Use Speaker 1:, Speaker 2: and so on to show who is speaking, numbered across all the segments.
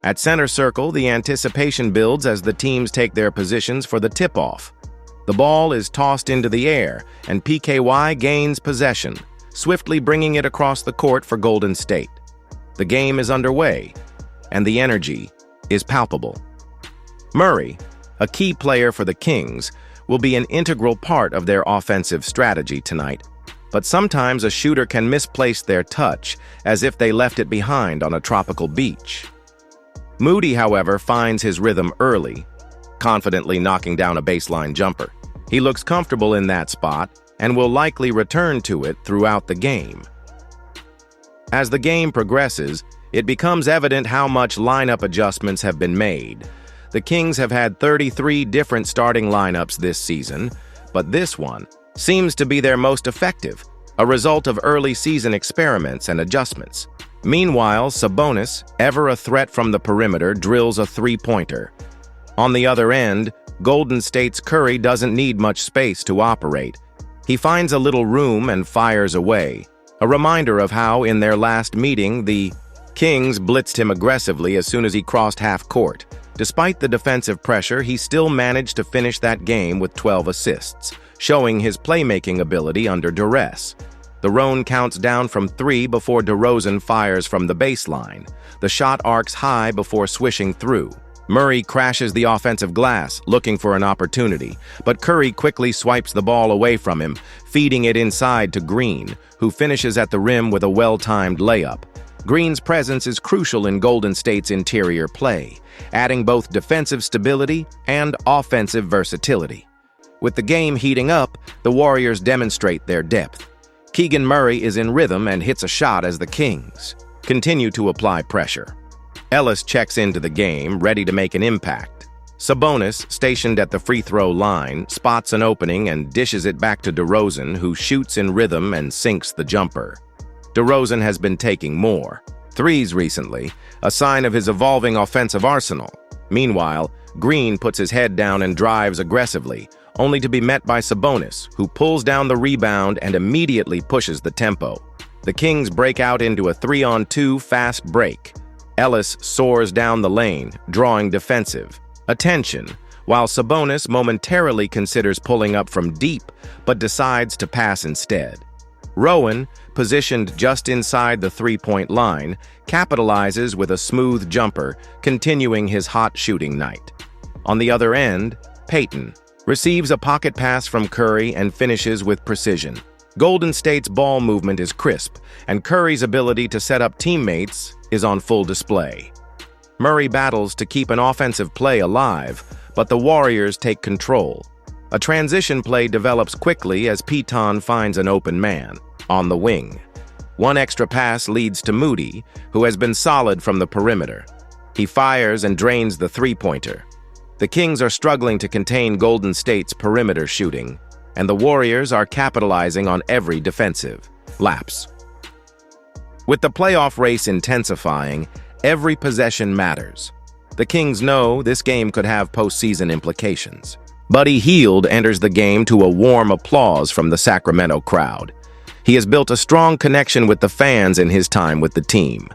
Speaker 1: At center circle, the anticipation builds as the teams take their positions for the tip-off. The ball is tossed into the air, and PKY gains possession, swiftly bringing it across the court for Golden State. The game is underway, and the energy is palpable. Murray, a key player for the Kings, will be an integral part of their offensive strategy tonight. But sometimes a shooter can misplace their touch, as if they left it behind on a tropical beach. Moody, however, finds his rhythm early, confidently knocking down a baseline jumper. He looks comfortable in that spot and will likely return to it throughout the game. As the game progresses, it becomes evident how much lineup adjustments have been made. The Kings have had 33 different starting lineups this season, but this one seems to be their most effective, a result of early season experiments and adjustments. Meanwhile, Sabonis, ever a threat from the perimeter, drills a three-pointer. On the other end, Golden State's Curry doesn't need much space to operate. He finds a little room and fires away, a reminder of how, in their last meeting, the Kings blitzed him aggressively as soon as he crossed half court. Despite the defensive pressure, he still managed to finish that game with 12 assists, showing his playmaking ability under duress. The Roan counts down from 3 before DeRozan fires from the baseline. The shot arcs high before swishing through. Murray crashes the offensive glass, looking for an opportunity, but Curry quickly swipes the ball away from him, feeding it inside to Green, who finishes at the rim with a well-timed layup. Green's presence is crucial in Golden State's interior play, adding both defensive stability and offensive versatility. With the game heating up, the Warriors demonstrate their depth. Keegan Murray is in rhythm and hits a shot as the Kings continue to apply pressure. Ellis checks into the game, ready to make an impact. Sabonis, stationed at the free throw line, spots an opening and dishes it back to DeRozan, who shoots in rhythm and sinks the jumper. DeRozan has been taking more threes recently, a sign of his evolving offensive arsenal. Meanwhile, Green puts his head down and drives aggressively, only to be met by Sabonis, who pulls down the rebound and immediately pushes the tempo. The Kings break out into a 3-on-2 fast break. Ellis soars down the lane, drawing defensive attention, while Sabonis momentarily considers pulling up from deep, but decides to pass instead. Rowan, positioned just inside the three-point line, capitalizes with a smooth jumper, continuing his hot shooting night. On the other end, Payton receives a pocket pass from Curry and finishes with precision. Golden State's ball movement is crisp, and Curry's ability to set up teammates is on full display. Murray battles to keep an offensive play alive, but the Warriors take control. A transition play develops quickly as Payton finds an open man on the wing. One extra pass leads to Moody, who has been solid from the perimeter. He fires and drains the three-pointer. The Kings are struggling to contain Golden State's perimeter shooting, and the Warriors are capitalizing on every defensive lapse. With the playoff race intensifying, every possession matters. The Kings know this game could have postseason implications. Buddy Hield enters the game to a warm applause from the Sacramento crowd. He has built a strong connection with the fans in his time with the team.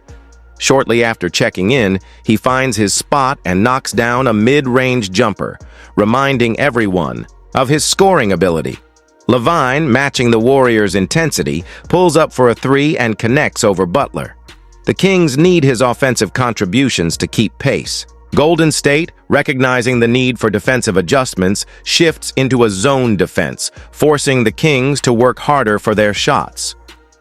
Speaker 1: Shortly after checking in, he finds his spot and knocks down a mid-range jumper, reminding everyone of his scoring ability. Levine, matching the Warriors' intensity, pulls up for a three and connects over Butler. The Kings need his offensive contributions to keep pace. Golden State, recognizing the need for defensive adjustments, shifts into a zone defense, forcing the Kings to work harder for their shots.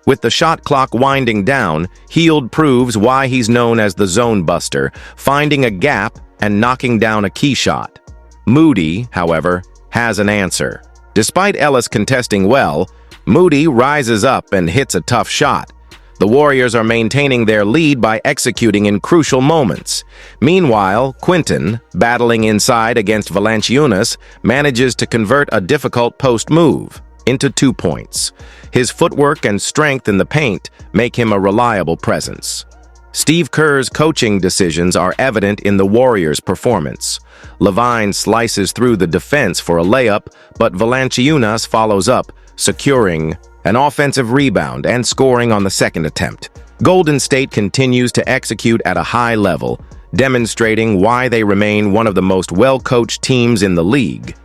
Speaker 1: With the shot clock winding down, Hield proves why he's known as the zone buster, finding a gap and knocking down a key shot. Moody, however, has an answer. Despite Ellis contesting well, Moody rises up and hits a tough shot. The Warriors are maintaining their lead by executing in crucial moments. Meanwhile, Quinton, battling inside against Valanciunas, manages to convert a difficult post move into 2 points. His footwork and strength in the paint make him a reliable presence. Steve Kerr's coaching decisions are evident in the Warriors' performance. Levine slices through the defense for a layup, but Valanciunas follows up, securing an offensive rebound and scoring on the second attempt. Golden State continues to execute at a high level, demonstrating why they remain one of the most well-coached teams in the league.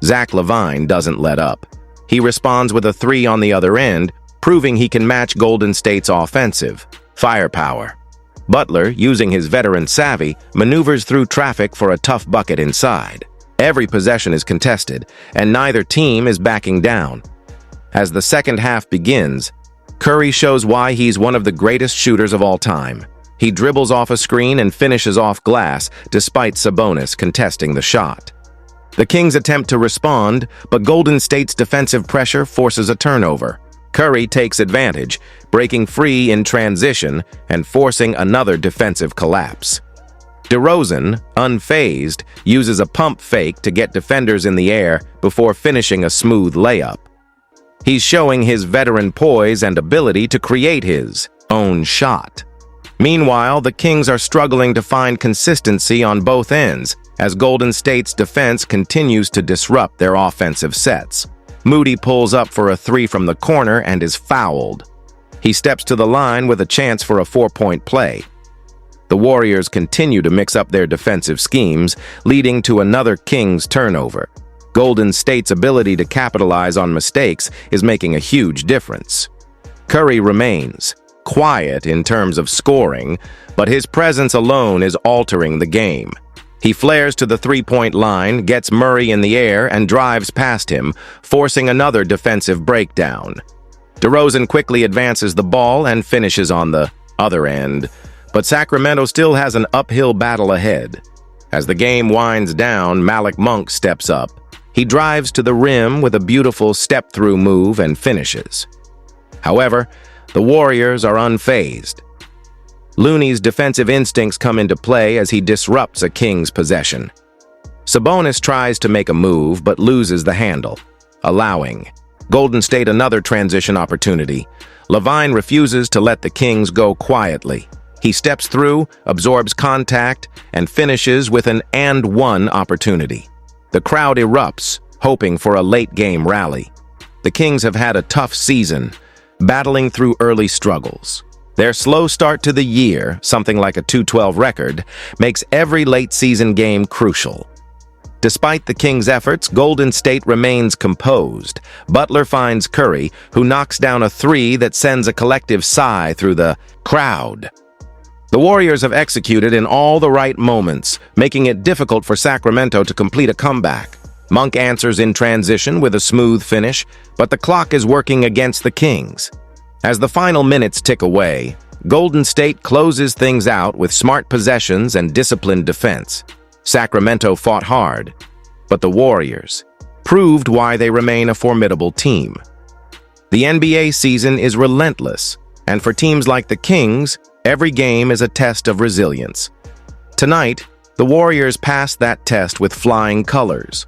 Speaker 1: Zach LaVine doesn't let up. He responds with a three on the other end, proving he can match Golden State's offensive firepower. Butler, using his veteran savvy, maneuvers through traffic for a tough bucket inside. Every possession is contested, and neither team is backing down. As the second half begins, Curry shows why he's one of the greatest shooters of all time. He dribbles off a screen and finishes off glass, despite Sabonis contesting the shot. The Kings attempt to respond, but Golden State's defensive pressure forces a turnover. Curry takes advantage, breaking free in transition and forcing another defensive collapse. DeRozan, unfazed, uses a pump fake to get defenders in the air before finishing a smooth layup. He's showing his veteran poise and ability to create his own shot. Meanwhile, the Kings are struggling to find consistency on both ends as Golden State's defense continues to disrupt their offensive sets. Moody pulls up for a three from the corner and is fouled. He steps to the line with a chance for a four-point play. The Warriors continue to mix up their defensive schemes, leading to another Kings turnover. Golden State's ability to capitalize on mistakes is making a huge difference. Curry remains quiet in terms of scoring, but his presence alone is altering the game. He flares to the three-point line, gets Murray in the air, and drives past him, forcing another defensive breakdown. DeRozan quickly advances the ball and finishes on the other end, but Sacramento still has an uphill battle ahead. As the game winds down, Malik Monk steps up. He drives to the rim with a beautiful step-through move and finishes. However, the Warriors are unfazed. Looney's defensive instincts come into play as he disrupts a Kings possession. Sabonis tries to make a move but loses the handle, allowing Golden State another transition opportunity. LaVine refuses to let the Kings go quietly. He steps through, absorbs contact, and finishes with an and-one opportunity. The crowd erupts, hoping for a late-game rally. The Kings have had a tough season, battling through early struggles. Their slow start to the year, something like a 2-12 record, makes every late-season game crucial. Despite the Kings' efforts, Golden State remains composed. Butler finds Curry, who knocks down a three that sends a collective sigh through the crowd. The Warriors have executed in all the right moments, making it difficult for Sacramento to complete a comeback. Monk answers in transition with a smooth finish, but the clock is working against the Kings. As the final minutes tick away, Golden State closes things out with smart possessions and disciplined defense. Sacramento fought hard, but the Warriors proved why they remain a formidable team. The NBA season is relentless, and for teams like the Kings, every game is a test of resilience. Tonight, the Warriors passed that test with flying colors.